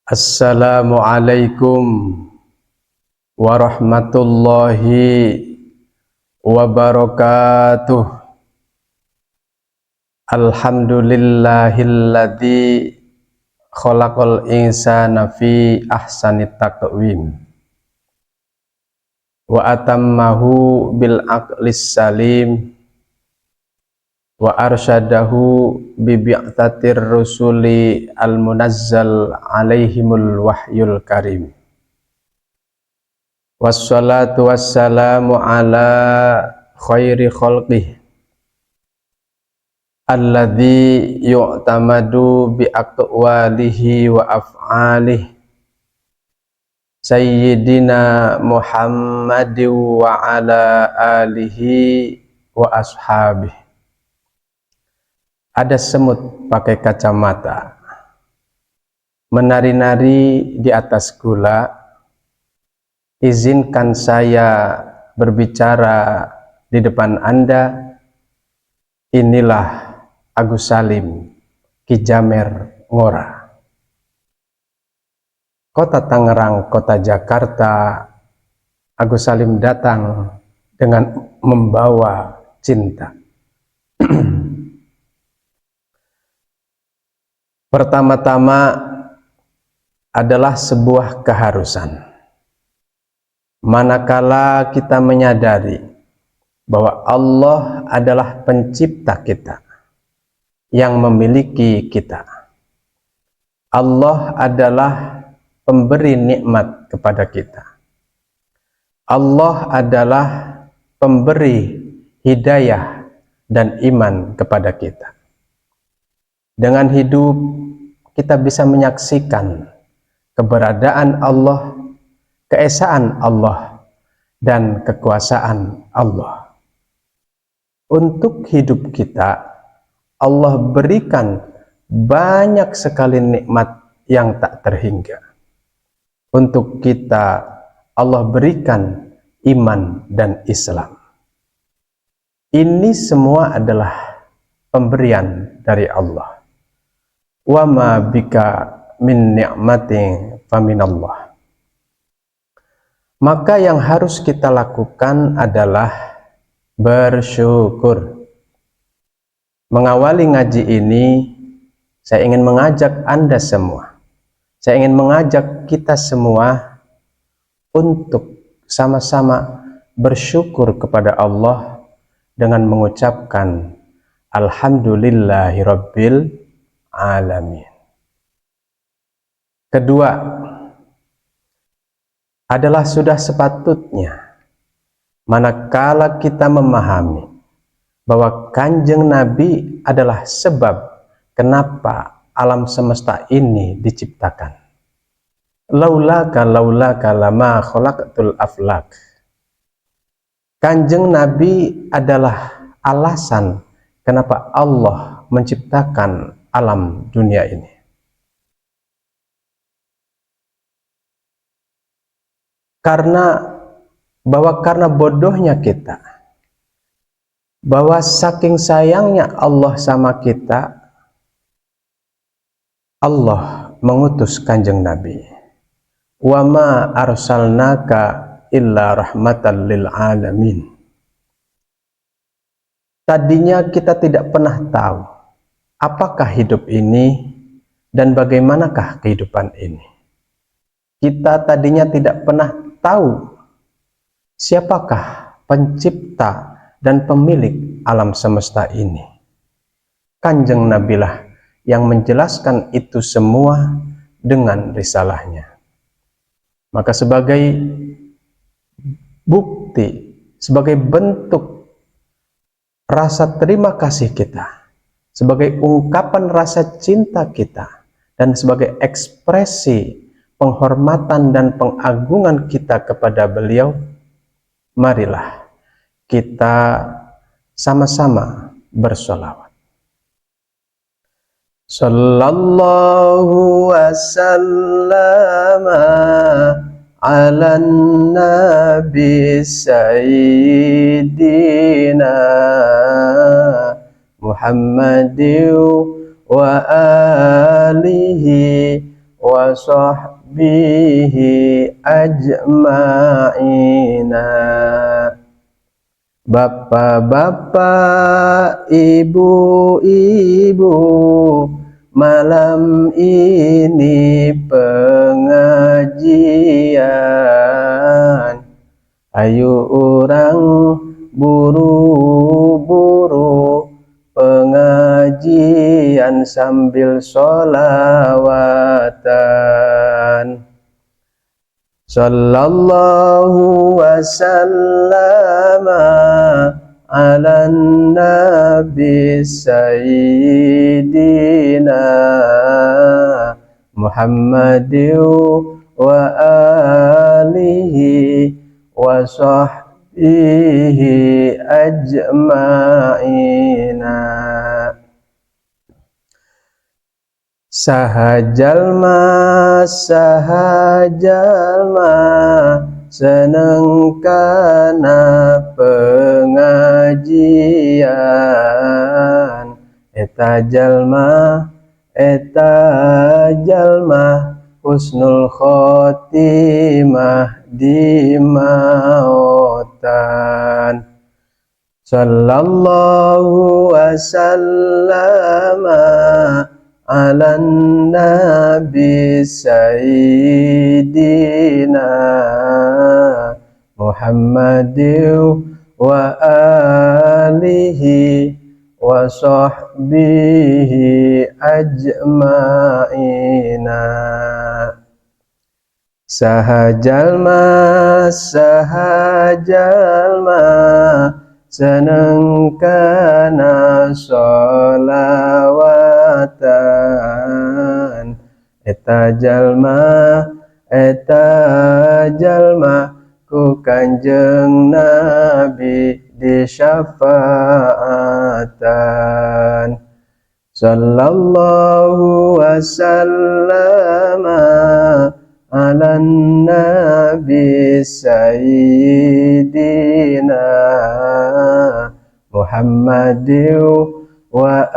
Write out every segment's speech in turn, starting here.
Assalamualaikum warahmatullahi wabarakatuh. Alhamdulillahilladzi khalaqal insana fi ahsani taqwim wa atammahu bil aqlis salim wa arsyadahu bi bi'tatir rusuli al munazzal alaihimul wahyul karim. Wassalatu wassalamu ala khairi khalqih alladzi yu'tamadu bi aqwalihi wa af'alihi sayyidina Muhammadin wa ala alihi wa ashabihi. Ada semut pakai kacamata menari-nari di atas gula. Izinkan saya berbicara di depan Anda. Inilah Agus Salim, Ki Jamer Ngora. Kota Tangerang, kota Jakarta, Agus Salim datang dengan membawa cinta. Pertama-tama adalah sebuah keharusan. Manakala kita menyadari bahwa Allah adalah pencipta kita, yang memiliki kita. Allah adalah pemberi nikmat kepada kita. Allah adalah pemberi hidayah dan iman kepada kita. Dengan hidup kita bisa menyaksikan keberadaan Allah, keesaan Allah, dan kekuasaan Allah. Untuk hidup kita, Allah berikan banyak sekali nikmat yang tak terhingga. Untuk kita, Allah berikan iman dan Islam. Ini semua adalah pemberian dari Allah. Wa ma bika min ni'matin faminallah. Maka yang harus kita lakukan adalah bersyukur. Mengawali ngaji ini, saya ingin mengajak Anda semua, saya ingin mengajak kita semua untuk sama-sama bersyukur kepada Allah dengan mengucapkan Alhamdulillahirabbil alamin. Kedua adalah sudah sepatutnya manakala kita memahami bahwa Kanjeng Nabi adalah sebab kenapa alam semesta ini diciptakan. Laulaka lama khalaqtul aflak. Kanjeng Nabi adalah alasan kenapa Allah menciptakan alam dunia ini. Karena bodohnya kita, bahwa saking sayangnya Allah sama kita, Allah mengutus Kanjeng Nabi. Wa ma arsalnaka illa rahmatan lil alamin. Tadinya kita tidak pernah tahu apakah hidup ini dan bagaimanakah kehidupan ini. Kita tadinya tidak pernah tahu siapakah pencipta dan pemilik alam semesta ini. Kanjeng Nabilah yang menjelaskan itu semua dengan risalahnya. Maka sebagai bukti, sebagai bentuk rasa terima kasih kita, sebagai ungkapan rasa cinta kita, dan sebagai ekspresi penghormatan dan pengagungan kita kepada beliau, marilah kita sama-sama bersolawat. Sallallahu wasallama ala nabi sayyidina Muhammadin wa alihi wa sahbihi ajma'ina. Bapak-bapak, ibu-ibu, malam ini pengajian. Ayo orang buru-buru pengajian sambil sholawatan. Sallallahu wasallama ala nabi sayyidina Muhammadin wa alihi wa sahbihi ajma'ina. Sahajalma seneng kana pengajian. Eta jalma husnul khotimah di mautan. Sallallahu wasallama ala nabi sayyidina Muhammadin wa alihi wa sahbihi ajma'ina. Sahajalma seneng kana sholawatan. Eta jalma ku Kanjeng Nabi disyafaatan. Sallallahu wasallama ala nabi sayyidina Muhammadin wa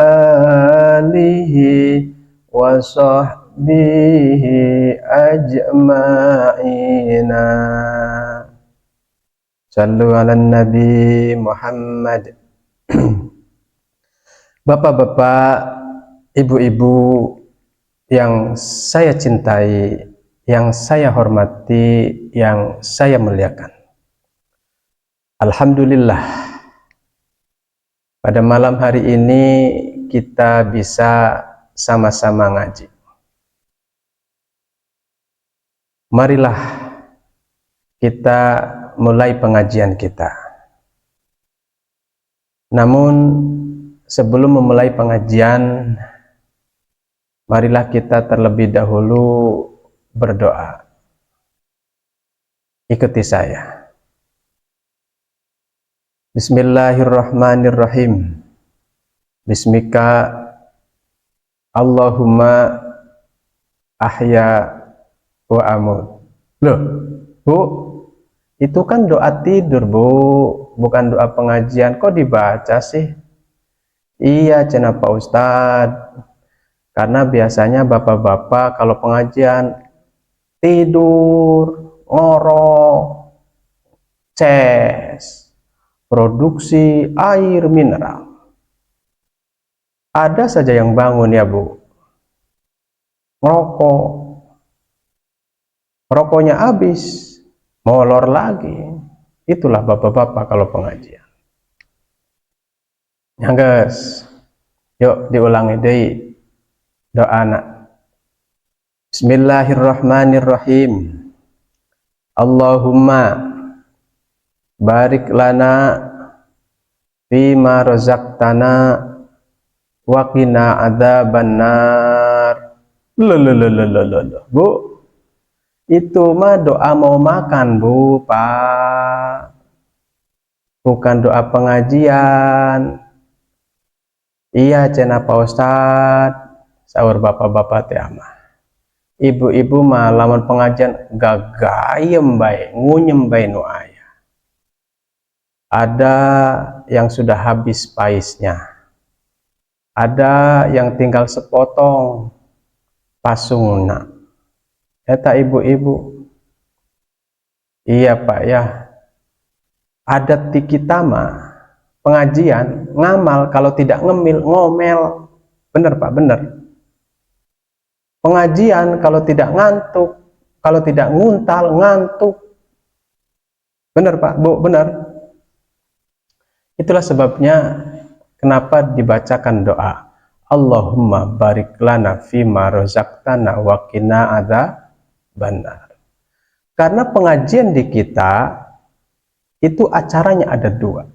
alihi wa sahbihi ajma'ina. Sallu ala nabi Muhammad. Bapak-bapak, ibu-ibu yang saya cintai, yang saya hormati, yang saya muliakan. Alhamdulillah, pada malam hari ini kita bisa sama-sama ngaji. Marilah kita mulai pengajian kita. Namun sebelum memulai pengajian, marilah kita terlebih dahulu berdoa. Ikuti saya. Bismillahirrahmanirrahim. Bismika Allahumma ahya wa amut. Loh, Bu, itu kan doa tidur, Bu, bukan doa pengajian. Kok dibaca sih? Iya, cenah Pak Ustadz. Karena biasanya bapak-bapak kalau pengajian tidur, ngorok, ces, produksi air mineral. Ada saja yang bangun ya Bu, ngerokok, rokoknya habis, molor lagi. Itulah bapak-bapak kalau pengajian. Ya guys, yuk diulangi deh doa anak. Bismillahirrahmanirrahim. Allahumma barik lana fima razaqtana wa qina adzabannar. Bu, itu mah doa mau makan, Bu, Pak. Bukan doa pengajian. Iya, cenah Pak Ustadz. Sahur bapak-bapak teh mah. Ibu-ibu mah lamun pengajian gagayem bae, ngunyem bae nu aya. Ada yang sudah habis paisnya. Ada yang tinggal sepotong pasungna. Eta ibu-ibu, iya Pak ya, adat di kita mah pengajian ngamal, kalau tidak ngemil ngomel. Bener Pak, bener. Pengajian kalau tidak ngantuk, kalau tidak nguntal ngantuk. Bener Pak, Bu, bener. Itulah sebabnya kenapa dibacakan doa Allahumma barik lana fima rozaqtana wa qina adzabannar. Karena pengajian di kita itu acaranya ada dua.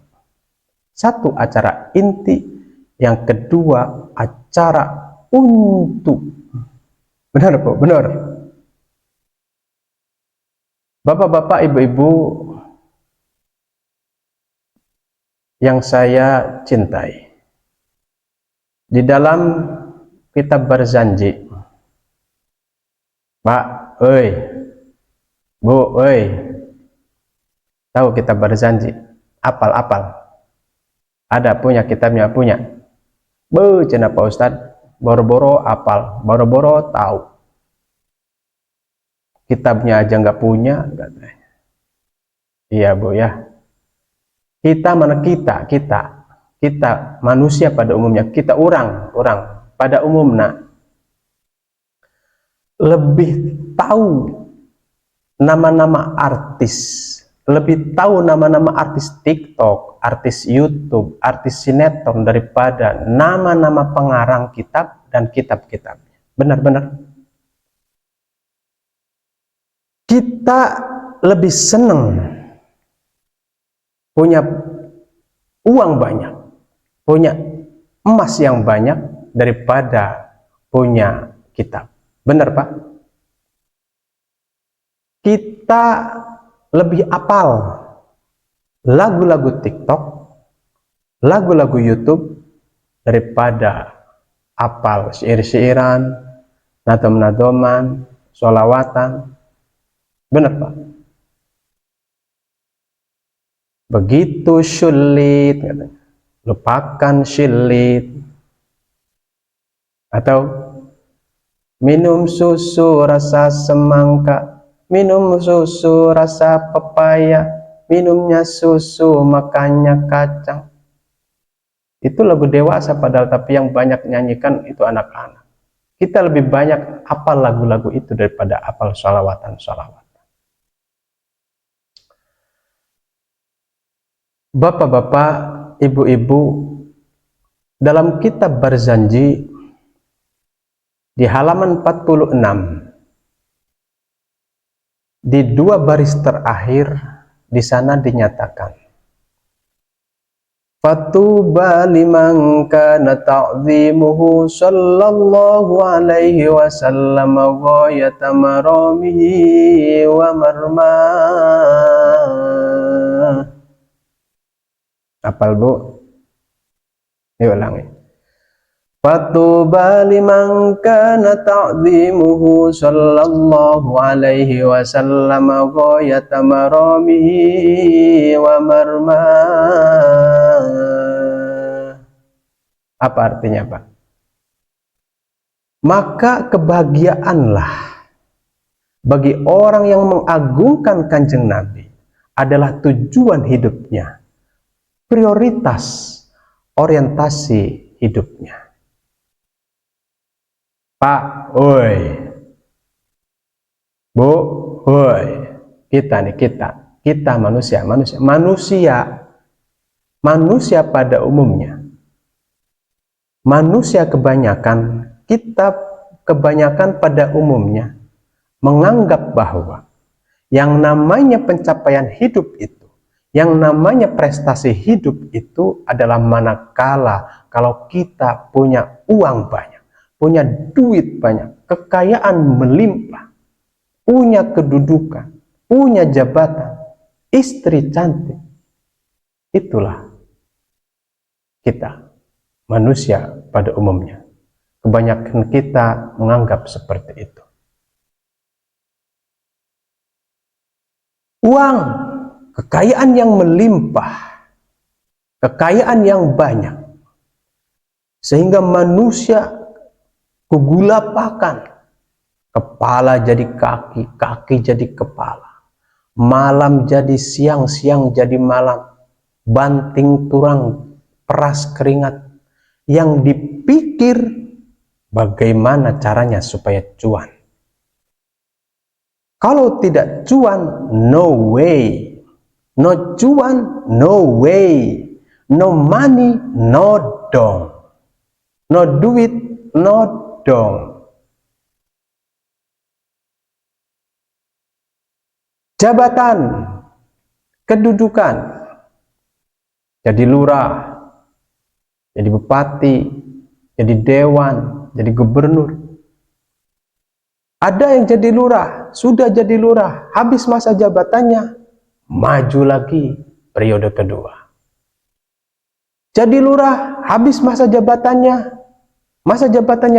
Satu acara inti, yang kedua acara untuk. Benar Bu, benar. Bapak-bapak, ibu-ibu yang saya cintai, di dalam kitab berjanji, Pak, oi, Bu, oi, tahu kitab berjanji? Apal-apal. Ada punya kitabnya, punya. Bu, cina Pak Ustadz, boro-boro apal, boro-boro tahu. Kitabnya aja nggak punya, katanya. Iya Bu ya. Kita mana kita manusia pada umumnya, kita orang pada umumnya lebih tahu nama-nama artis, lebih tahu nama-nama artis TikTok, artis YouTube, artis sinetron daripada nama-nama pengarang kitab dan kitab-kitabnya. Benar-benar. Kita lebih senang punya uang banyak, punya emas yang banyak daripada punya kitab. Benar Pak? Kita lebih apal lagu-lagu TikTok, lagu-lagu YouTube daripada apal syair-syairan, nadom-nadoman, sholawatan. Benar Pak? Begitu sulit, lupakan sulit. Atau minum susu rasa semangka, minum susu rasa pepaya, minumnya susu makannya kacang. Itu lagu dewasa padahal, tapi yang banyak nyanyikan itu anak-anak. Kita lebih banyak apal lagu-lagu itu daripada apal sholawatan-sholawatan. Bapak-bapak, ibu-ibu, dalam kitab berjanji di halaman 46, di dua baris terakhir, di sana dinyatakan, fatuba liman kana ta'zimuhu sallallahu alaihi wasallam ghayata maramihi wa marmah. Apal Bu? Diulangi. Fatuba liman kana ta'zimuhu sallallahu alaihi wasallam ghayata maramihi wa marmah. Apa artinya Pak? Maka kebahagiaanlah bagi orang yang mengagungkan Kanjeng Nabi adalah tujuan hidupnya, prioritas orientasi hidupnya. Pak, oi, Bu, oi, kita nih, kita manusia pada umumnya, manusia kebanyakan, kita kebanyakan pada umumnya menganggap bahwa yang namanya pencapaian hidup itu, yang namanya prestasi hidup itu adalah manakala kalau kita punya uang banyak, punya duit banyak, kekayaan melimpah, punya kedudukan, punya jabatan, istri cantik. Itulah kita, manusia pada umumnya. Kebanyakan kita menganggap seperti itu. Uang, kekayaan yang melimpah, kekayaan yang banyak, sehingga manusia kegulapakan, kepala jadi kaki, kaki jadi kepala, malam jadi siang, siang jadi malam, banting turang, peras keringat. Yang dipikir bagaimana caranya supaya cuan. Kalau tidak cuan, no way. No cuan, no way. No money, no dong. No duit, no dong. Jabatan, kedudukan, jadi lurah, jadi bupati, jadi dewan, jadi gubernur. Ada yang jadi lurah, sudah jadi lurah, habis masa jabatannya, maju lagi periode kedua. Jadi lurah, habis masa jabatannya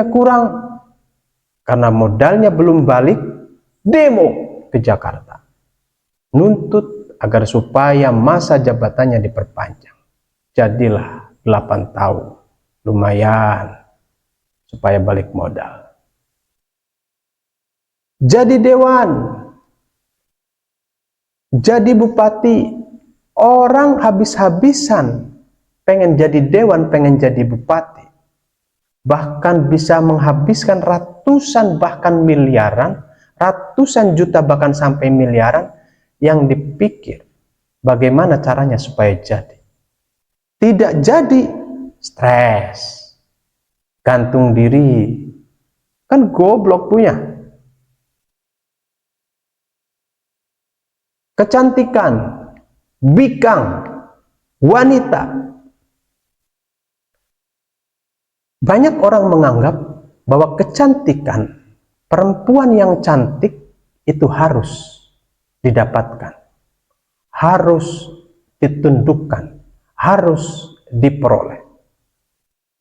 kurang, karena modalnya belum balik, demo ke Jakarta. Nuntut agar supaya masa jabatannya diperpanjang. Jadilah 8 tahun, lumayan, supaya balik modal. Jadi dewan, jadi bupati, orang habis-habisan pengen jadi dewan, pengen jadi bupati, bahkan bisa menghabiskan ratusan bahkan miliaran, ratusan juta bahkan sampai miliaran, yang dipikir bagaimana caranya supaya jadi. Tidak jadi, stres, gantung diri, kan goblok punya. Kecantikan, bikang, wanita. Banyak orang menganggap bahwa kecantikan, perempuan yang cantik itu harus didapatkan, harus ditundukkan, harus diperoleh.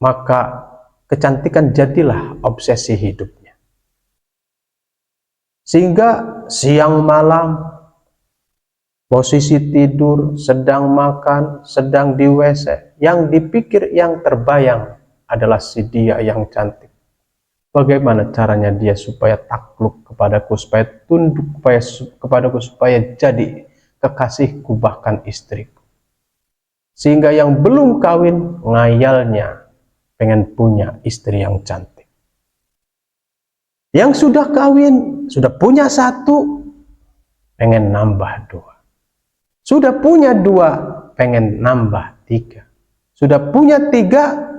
Maka kecantikan jadilah obsesi hidupnya. Sehingga siang malam, posisi tidur, sedang makan, sedang di WC, yang dipikir, yang terbayang adalah si dia yang cantik. Bagaimana caranya dia supaya takluk kepadaku, supaya tunduk kepadaku, supaya jadi kekasihku bahkan istriku. Sehingga yang belum kawin ngayalnya pengen punya istri yang cantik. Yang sudah kawin, sudah punya 1, pengen nambah 2. Sudah punya 2, pengen nambah 3. Sudah punya 3,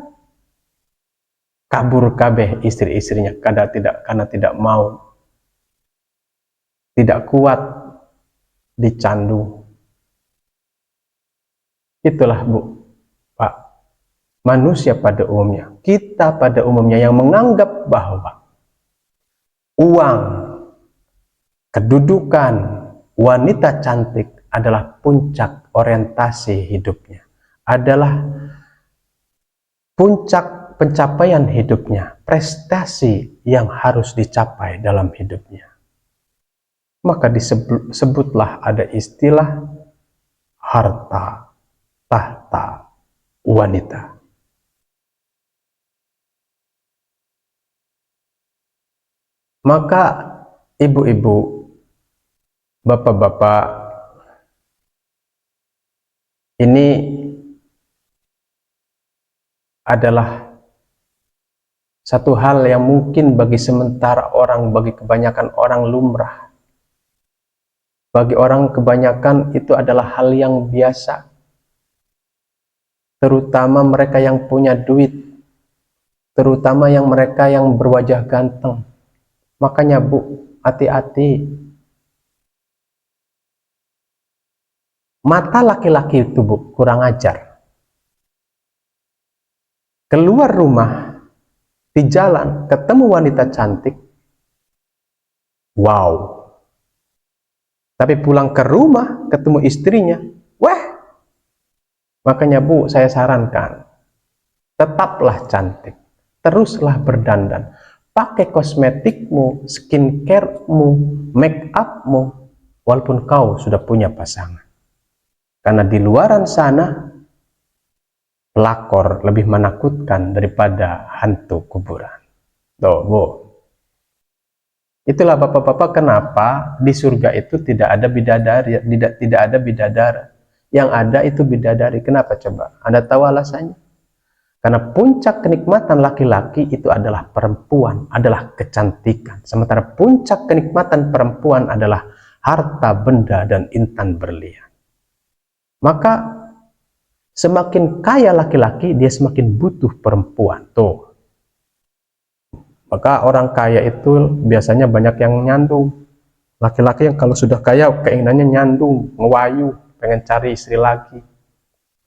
kabur kabeh istri-istrinya karena tidak mau, tidak kuat dicandu. Itulah Bu, Pak, manusia pada umumnya, kita pada umumnya yang menganggap bahwa uang, kedudukan, wanita cantik adalah puncak orientasi hidupnya, adalah puncak pencapaian hidupnya, prestasi yang harus dicapai dalam hidupnya. Maka disebutlah ada istilah harta, tahta, wanita. Maka ibu-ibu, bapak-bapak, ini adalah satu hal yang mungkin bagi sementara orang, bagi kebanyakan orang lumrah. Bagi orang kebanyakan itu adalah hal yang biasa. Terutama mereka yang punya duit, terutama yang mereka yang berwajah ganteng. Makanya Bu, hati-hati. Mata laki-laki itu Bu, kurang ajar. Keluar rumah, di jalan, ketemu wanita cantik, wow. Tapi pulang ke rumah, ketemu istrinya, wah. Makanya Bu, saya sarankan, tetaplah cantik, teruslah berdandan, pakai kosmetikmu, skincare-mu, make up-mu, walaupun kau sudah punya pasangan. Karena di luaran sana, pelakor lebih menakutkan daripada hantu kuburan. Tuh Bu, Itulah Bapak-bapak kenapa di surga itu tidak ada bidadari, tidak ada bidadara. Yang ada itu bidadari. Kenapa coba? Anda tahu alasannya? Karena puncak kenikmatan laki-laki itu adalah perempuan, adalah kecantikan. Sementara puncak kenikmatan perempuan adalah harta, benda, dan intan berlian. Maka semakin kaya laki-laki, dia semakin butuh perempuan. Tuh. Maka orang kaya itu biasanya banyak yang nyandung. Laki-laki yang kalau sudah kaya keinginannya nyandung, ngewayu, pengen cari istri lagi.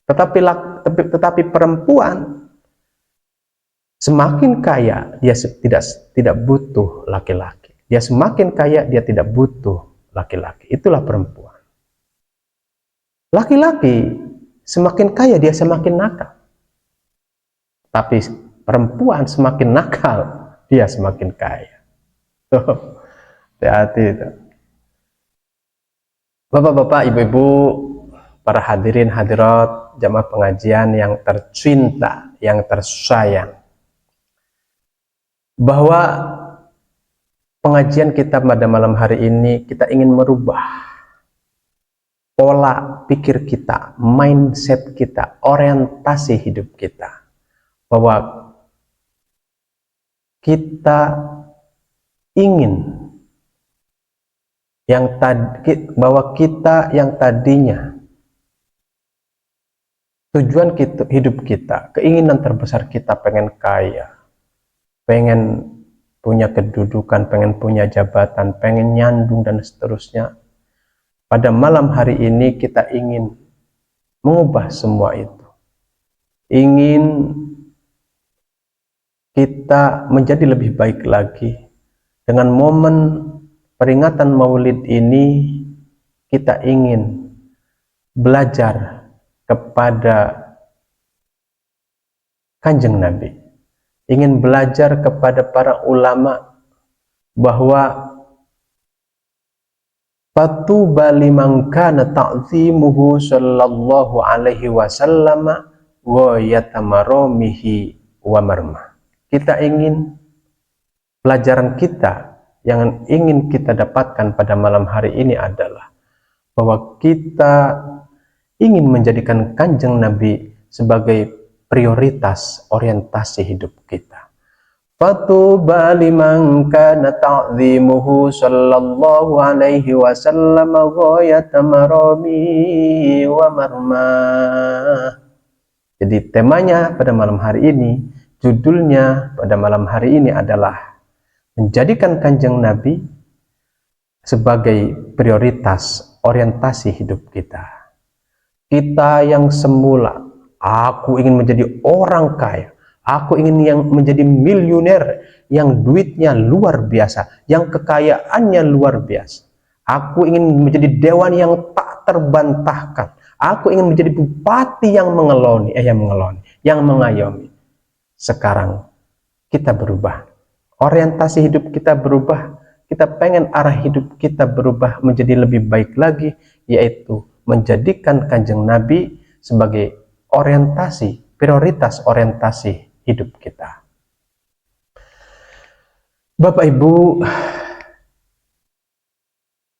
Tetapi perempuan semakin kaya dia tidak butuh laki-laki. Dia semakin kaya dia tidak butuh laki-laki. Itulah perempuan. Laki-laki semakin kaya dia semakin nakal. Tapi perempuan semakin nakal dia semakin kaya. Hati-hati itu. Bapak-bapak, ibu-ibu, para hadirin hadirat jamaah pengajian yang tercinta, yang tersayang, bahwa pengajian kita pada malam hari ini kita ingin merubah pola pikir kita, mindset kita, orientasi hidup kita, bahwa kita ingin bahwa kita yang tadinya tujuan hidup kita, keinginan terbesar kita pengen kaya, pengen punya kedudukan, pengen punya jabatan, pengen nyandung dan seterusnya. Pada malam hari ini kita ingin mengubah semua itu. Ingin kita menjadi lebih baik lagi. Dengan momen peringatan Maulid ini, kita ingin belajar kepada Kanjeng Nabi. Ingin belajar kepada para ulama bahwa fatuba liman kana ta'zimuhu sallallahu alaihi wasallam wa yatamaramihi wa marmah. Kita ingin pelajaran kita yang ingin kita dapatkan pada malam hari ini adalah bahwa kita ingin menjadikan Kanjeng Nabi sebagai prioritas orientasi hidup kita. Fatuba liman kana ta'zimuhu sallallahu alaihi wasallam ghayata marami wa marmah. Jadi temanya pada malam hari ini, judulnya pada malam hari ini adalah menjadikan Kanjeng Nabi sebagai prioritas orientasi hidup kita. Kita yang semula, aku ingin menjadi orang kaya, aku ingin yang menjadi miliuner, yang duitnya luar biasa, yang kekayaannya luar biasa. Aku ingin menjadi dewan yang tak terbantahkan. Aku ingin menjadi bupati yang yang mengayomi. Sekarang kita berubah. Orientasi hidup kita berubah. Kita pengen arah hidup kita berubah menjadi lebih baik lagi, yaitu menjadikan Kanjeng Nabi sebagai prioritas orientasi hidup kita. Bapak Ibu,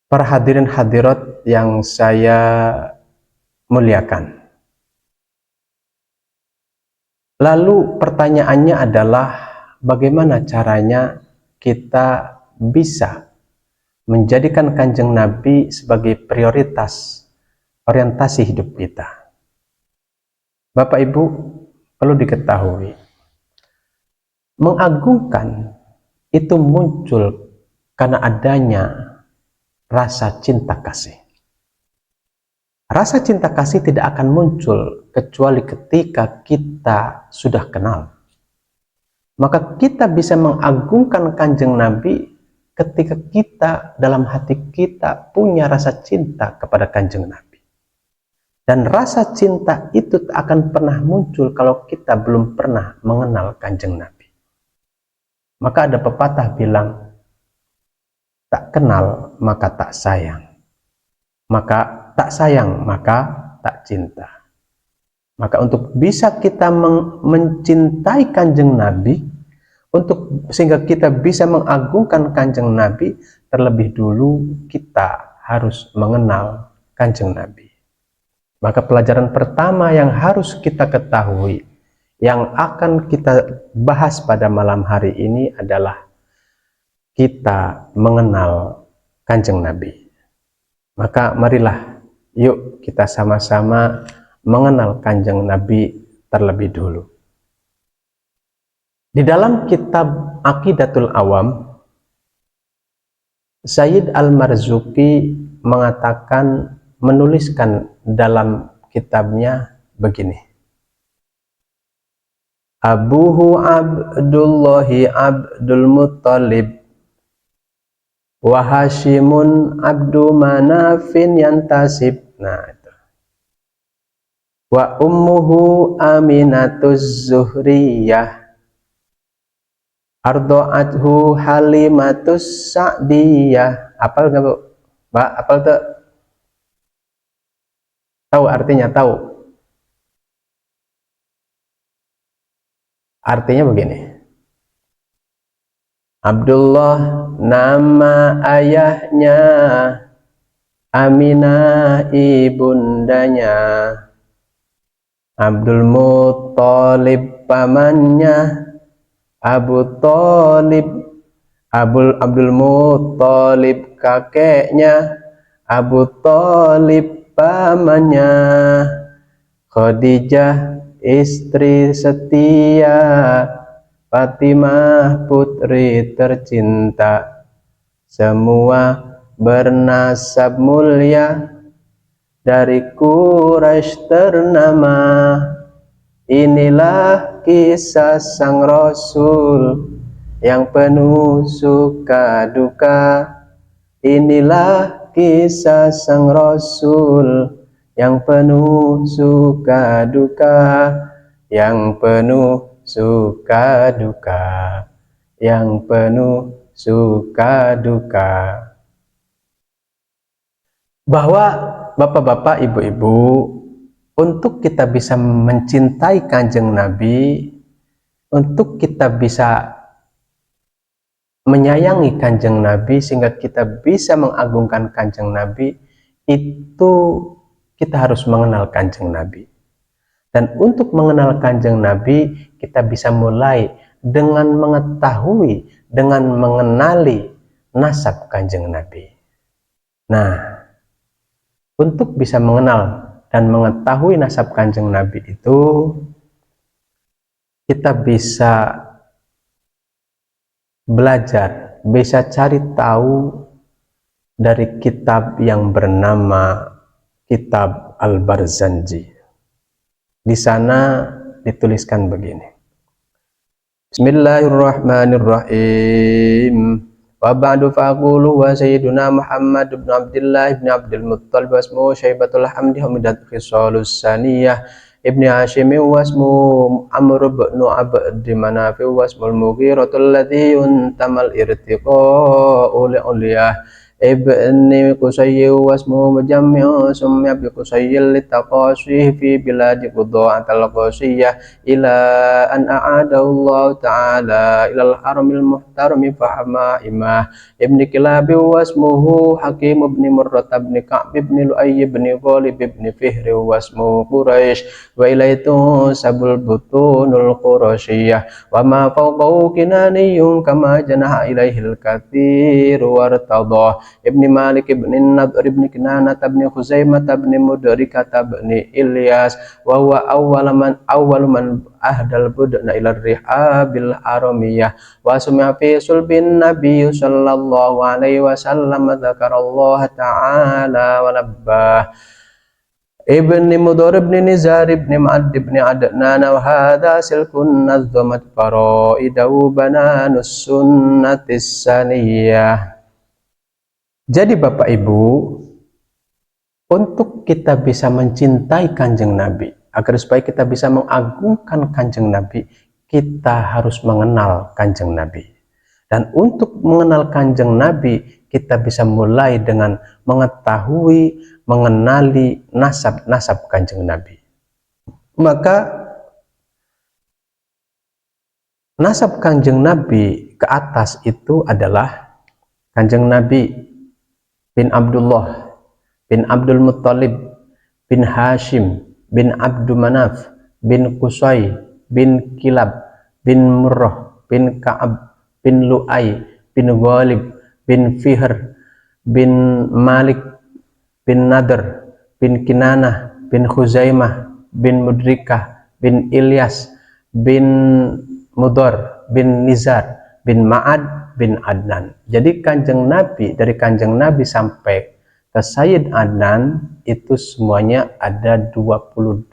para hadirin hadirat yang saya muliakan. Lalu pertanyaannya adalah bagaimana caranya kita bisa menjadikan Kanjeng Nabi sebagai prioritas orientasi hidup kita. Bapak Ibu, perlu diketahui, mengagungkan itu muncul karena adanya rasa cinta kasih. Rasa cinta kasih tidak akan muncul kecuali ketika kita sudah kenal. Maka kita bisa mengagungkan Kanjeng Nabi ketika kita dalam hati kita punya rasa cinta kepada Kanjeng Nabi. Dan rasa cinta itu tak akan pernah muncul kalau kita belum pernah mengenal Kanjeng Nabi. Maka ada pepatah bilang, tak kenal maka tak sayang. Maka tak sayang maka tak cinta. Maka untuk bisa kita mencintai Kanjeng Nabi, Sehingga kita bisa mengagungkan Kanjeng Nabi, terlebih dulu kita harus mengenal Kanjeng Nabi. Maka pelajaran pertama yang harus kita ketahui, yang akan kita bahas pada malam hari ini adalah kita mengenal Kanjeng Nabi. Maka marilah, yuk kita sama-sama mengenal Kanjeng Nabi terlebih dulu. Di dalam kitab Aqidatul Awam, Sayyid Al-Marzuki menuliskan dalam kitabnya begini: Abuhu Abdullahi Abdul Muttalib wa Hashimun Abdu Manafin yantasib. Nah, itu. Wa ummuhu Aminatuz Zuhriyah ardo'athu Halimatus Sa'diyah. Apal nggak, Bu? Mbak, apal tuh? Tahu artinya? Tahu. Artinya begini. Abdullah nama ayahnya, Aminah ibundanya, Abdul Muttalib pamannya, Abu Thalib, Abdul Muttalib kakeknya, Abu Thalib pamannya, Khadijah istri setia, Fatimah putri tercinta, semua bernasab mulia, dari Quraisy ternama. Inilah kisah sang Rasul yang penuh suka duka. Inilah kisah sang Rasul yang penuh suka duka, yang penuh suka duka, yang penuh suka duka. Bahwa bapak-bapak, ibu-ibu, untuk kita bisa mencintai Kanjeng Nabi, untuk kita bisa menyayangi Kanjeng Nabi, sehingga kita bisa mengagungkan Kanjeng Nabi, itu kita harus mengenal Kanjeng Nabi. Dan untuk mengenal Kanjeng Nabi, kita bisa mulai dengan mengetahui, dengan mengenali nasab Kanjeng Nabi. Nah, untuk bisa mengenal dan mengetahui nasab Kanjeng Nabi itu, kita bisa belajar, bisa cari tahu dari kitab yang bernama Kitab Al-Barzanji. Di sana dituliskan begini: Bismillahirrahmanirrahim. Wa ba'du faqulu wa sayyiduna Muhammad ibn Abdullah ibn Abdul Muttalib wa ismuhu Syaibatul Hamdi Hamidat Khisalus Saniyah ibn Hashim wa ismuhu Amr ibn Abdi Manaf wa ismul Mughiratul ladzi yuntamal irtiqa'u li'uliyah ibni Qusayy wa ismuhu Mujammi'u summiya bi Qusayy litaqasih fi biladi Qudha'atil Qasiyah ila an a'adahu Allah ta'ala ilal haramil muhtarami fahama imah ibni Kilabi wa ismuhu Hakim ibni Murrah ibni Ka'b ibni Lu'ayy ibni Ghalib ibni Fihri wa ismuhu Quraisy wa ilaitu sabul butunul Qurasiyah wa ma fawqahu kinaniyun kama janaha ilaihil kathir wartadah ibni Malik ibni Nadr ibni Kinanah ibni Khuzaimah ibni Mudrikah ibni Ilyas wa huwa awwal man ahdal budna ila rihabil haramiyah wa summa fi sulbin nabiy sallallahu alaihi wasallam dzakarallahu ta'ala wa labbah ibni Mudhar ibni Nizar ibni Ma'ad ibni Adnan wa hadha silkun nazzamat faraidahu bananus sunnatis saniyah. Jadi Bapak Ibu, untuk kita bisa mencintai Kanjeng Nabi, agar supaya kita bisa mengagungkan Kanjeng Nabi, kita harus mengenal Kanjeng Nabi. Dan untuk mengenal Kanjeng Nabi, kita bisa mulai dengan mengetahui, mengenali nasab-nasab Kanjeng Nabi. Maka nasab Kanjeng Nabi ke atas itu adalah Kanjeng Nabi bin Abdullah bin Abdul Muttalib bin Hashim bin Abdul Manaf bin Qusay bin Kilab bin Murrah bin Ka'ab bin Lu'ay bin Ghalib bin Fihr bin Malik bin Nadr bin Kinanah bin Khuzaimah bin Mudrikah bin Ilyas bin Mudar bin Nizar bin Ma'ad bin Adnan. Jadi Kanjeng Nabi, dari Kanjeng Nabi sampai ke Sayyid Adnan itu semuanya ada 22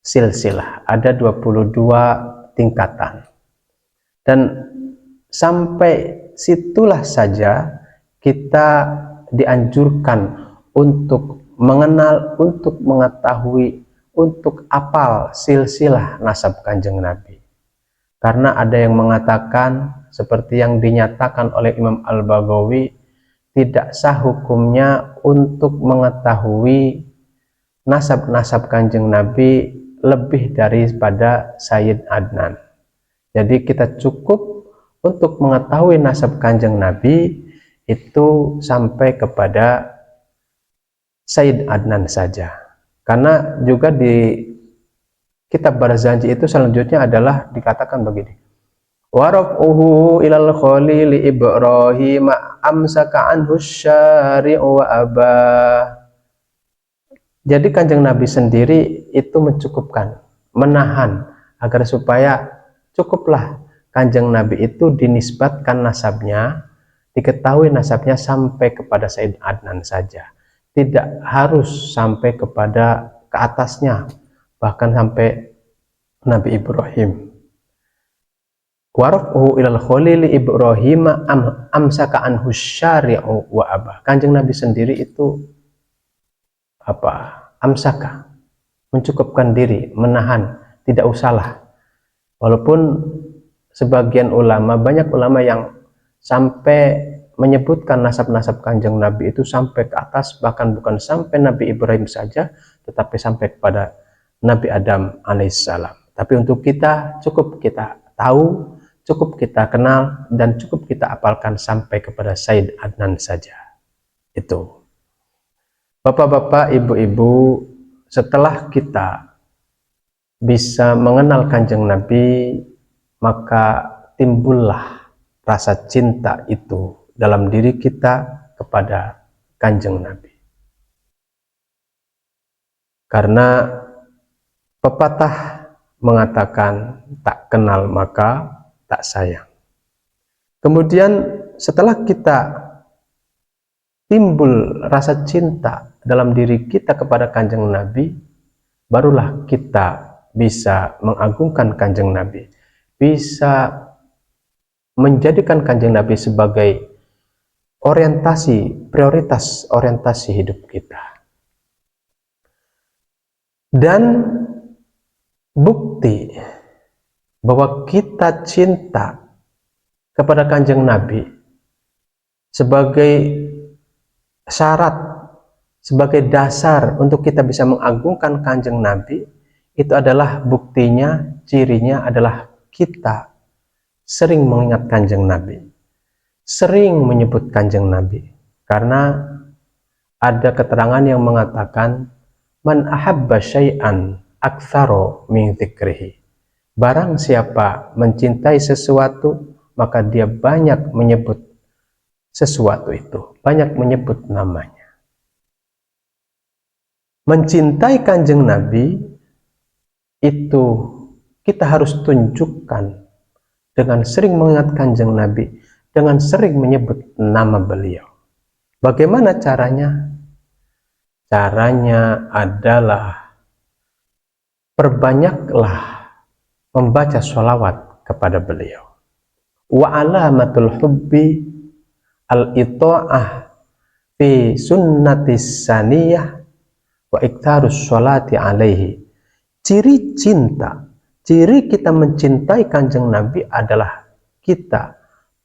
silsilah, ada 22 tingkatan. Dan sampai situlah saja kita dianjurkan untuk mengenal, untuk mengetahui, untuk apal silsilah nasab Kanjeng Nabi. Karena ada yang mengatakan seperti yang dinyatakan oleh Imam Al-Baghawi, tidak sah hukumnya untuk mengetahui nasab-nasab Kanjeng Nabi lebih daripada Sayyid Adnan. Jadi kita cukup untuk mengetahui nasab Kanjeng Nabi itu sampai kepada Sayyid Adnan saja. Karena juga di kitab Barzanji itu selanjutnya adalah dikatakan begini. Wa raf'uhu ilal khalili Ibrahim amsaka anhu syari'u wa abah. Jadi Kanjeng Nabi sendiri itu mencukupkan, menahan agar supaya cukuplah Kanjeng Nabi itu dinisbatkan nasabnya, diketahui nasabnya sampai kepada Sayyid Adnan saja. Tidak harus sampai kepada ke atasnya, bahkan sampai Nabi Ibrahim. Waraf'uhu ilal khalili Ibrahim amsaka anhu syari'u wa abah. Kanjeng Nabi sendiri itu amsaka, mencukupkan diri, menahan, tidak usahlah. Walaupun sebagian ulama, banyak ulama yang sampai menyebutkan nasab-nasab Kanjeng Nabi itu sampai ke atas, bahkan bukan sampai Nabi Ibrahim saja, tetapi sampai kepada Nabi Adam alaihissalam. Tapi untuk kita, cukup kita tahu, cukup kita kenal, dan cukup kita apalkan sampai kepada Sayyid Adnan saja. Itu. Bapak-bapak, ibu-ibu, setelah kita bisa mengenal Kanjeng Nabi, maka timbullah rasa cinta itu dalam diri kita kepada Kanjeng Nabi. Karena pepatah mengatakan tak kenal maka tak sayang. Kemudian setelah kita timbul rasa cinta dalam diri kita kepada Kanjeng Nabi, barulah kita bisa mengagungkan Kanjeng Nabi, bisa menjadikan Kanjeng Nabi sebagai orientasi, prioritas orientasi hidup kita. Dan bukti bahwa kita cinta kepada Kanjeng Nabi sebagai syarat, sebagai dasar untuk kita bisa mengagungkan Kanjeng Nabi, itu adalah buktinya, cirinya adalah kita sering mengingat Kanjeng Nabi, sering menyebut Kanjeng Nabi. Karena ada keterangan yang mengatakan, man ahabba syai'an aktsaro min dzikrihi. Barang siapa mencintai sesuatu, maka dia banyak menyebut sesuatu itu, banyak menyebut namanya. Mencintai Kanjeng Nabi itu kita harus tunjukkan dengan sering mengingat Kanjeng Nabi, dengan sering menyebut nama beliau. Bagaimana caranya? Caranya adalah perbanyaklah membaca sholawat kepada beliau. Wa alamatul hubbi al-ita'ah fi sunnatis saniyah wa iktarus sholati alaihi. Ciri cinta, ciri kita mencintai Kanjeng Nabi adalah kita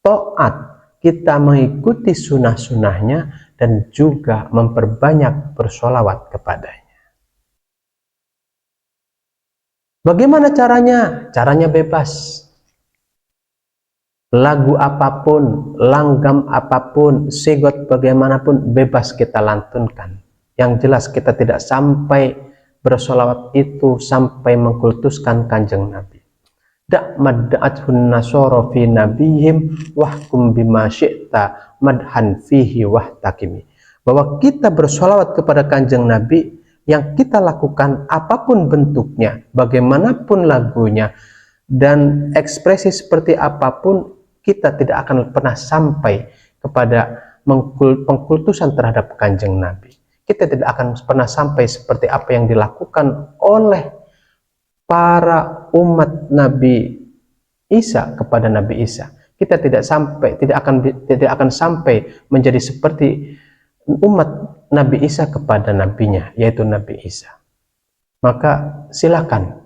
taat, kita mengikuti sunnah-sunnahnya, dan juga memperbanyak bersholawat kepadanya. Bagaimana caranya? Caranya bebas. Lagu apapun, langgam apapun, sigot bagaimanapun bebas kita lantunkan. Yang jelas kita tidak sampai bersolawat itu sampai mengkultuskan kanjeng Nabi. Dak madda'athun nasara fi nabihim wahkum bima syi'ta madhan fihi wahtakimi. Bahwa kita bersolawat kepada kanjeng Nabi, yang kita lakukan apapun bentuknya, bagaimanapun lagunya, dan ekspresi seperti apapun, kita tidak akan pernah sampai kepada pengkultusan terhadap kanjeng Nabi. Kita tidak akan pernah sampai seperti apa yang dilakukan oleh para umat Nabi Isa kepada Nabi Isa. Kita tidak akan sampai menjadi seperti umat Nabi Isa kepada nabinya, yaitu Nabi Isa. Maka silakan,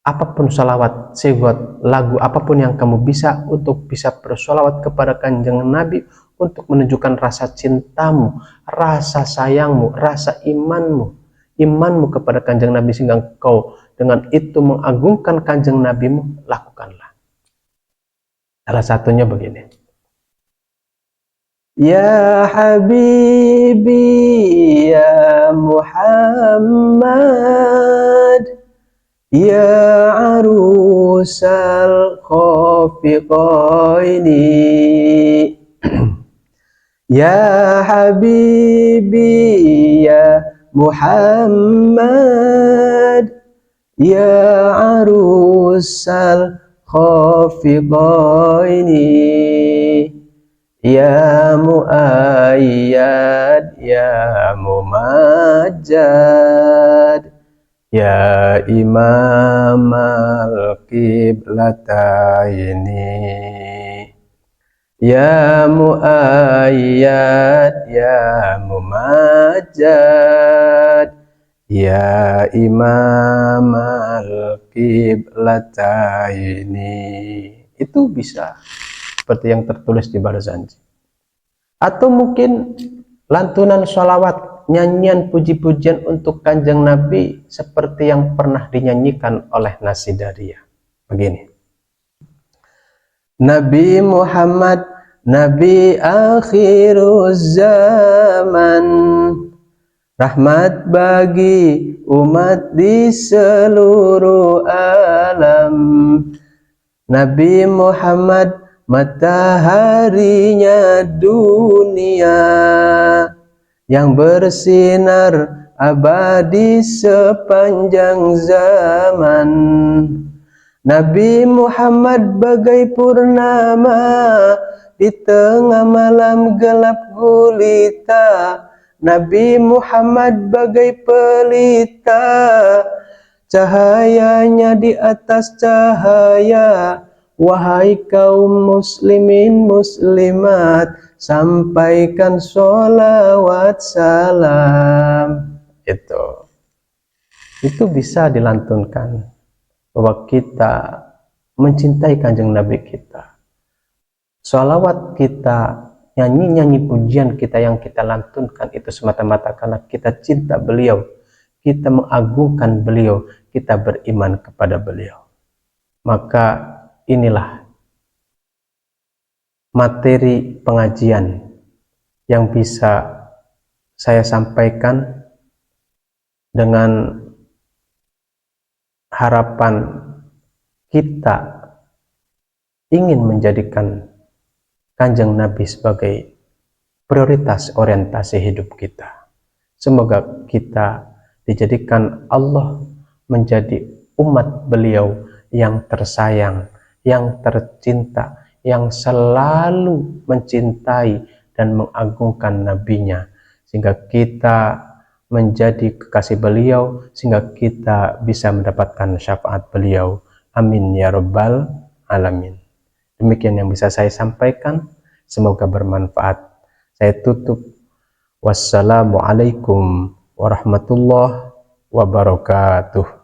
apapun salawat, sigot, lagu, apapun yang kamu bisa untuk bisa bersolawat kepada kanjeng Nabi, untuk menunjukkan rasa cintamu, rasa sayangmu, rasa imanmu kepada kanjeng Nabi, sehingga engkau dengan itu mengagungkan kanjeng Nabimu, lakukanlah. Salah satunya begini. Ya Habibi ya Muhammad, ya arusal khafiqaini, ya Habibi ya Muhammad, ya arusal khafiqaini, ya muayyad ya mumajjad, ya imamal qiblataini, ya muayyad ya mumajjad, ya imamal qiblataini. Itu bisa seperti yang tertulis di Barzanji. Atau mungkin lantunan sholawat, nyanyian puji-pujian untuk kanjeng Nabi seperti yang pernah dinyanyikan oleh Nasidariyah. Begini. Nabi Muhammad, Nabi akhiruz zaman, rahmat bagi umat di seluruh alam. Nabi Muhammad, mataharinya dunia, yang bersinar abadi sepanjang zaman. Nabi Muhammad bagai purnama di tengah malam gelap gulita. Nabi Muhammad bagai pelita, cahayanya di atas cahaya. Wahai kaum muslimin muslimat, sampaikan sholawat salam. Itu bisa dilantunkan, bahwa kita mencintai kanjeng Nabi kita. Sholawat kita, nyanyi-nyanyi pujian kita yang kita lantunkan itu semata-mata karena kita cinta beliau, kita mengagungkan beliau, kita beriman kepada beliau. Maka inilah materi pengajian yang bisa saya sampaikan dengan harapan kita ingin menjadikan kanjeng Nabi sebagai prioritas orientasi hidup kita. Semoga kita dijadikan Allah menjadi umat beliau yang tersayang, yang tercinta, yang selalu mencintai dan mengagungkan nabinya, sehingga kita menjadi kekasih beliau, sehingga kita bisa mendapatkan syafaat beliau. Amin ya rabbal alamin. Demikian yang bisa saya sampaikan, semoga bermanfaat. Saya tutup. Wassalamualaikum warahmatullahi wabarakatuh.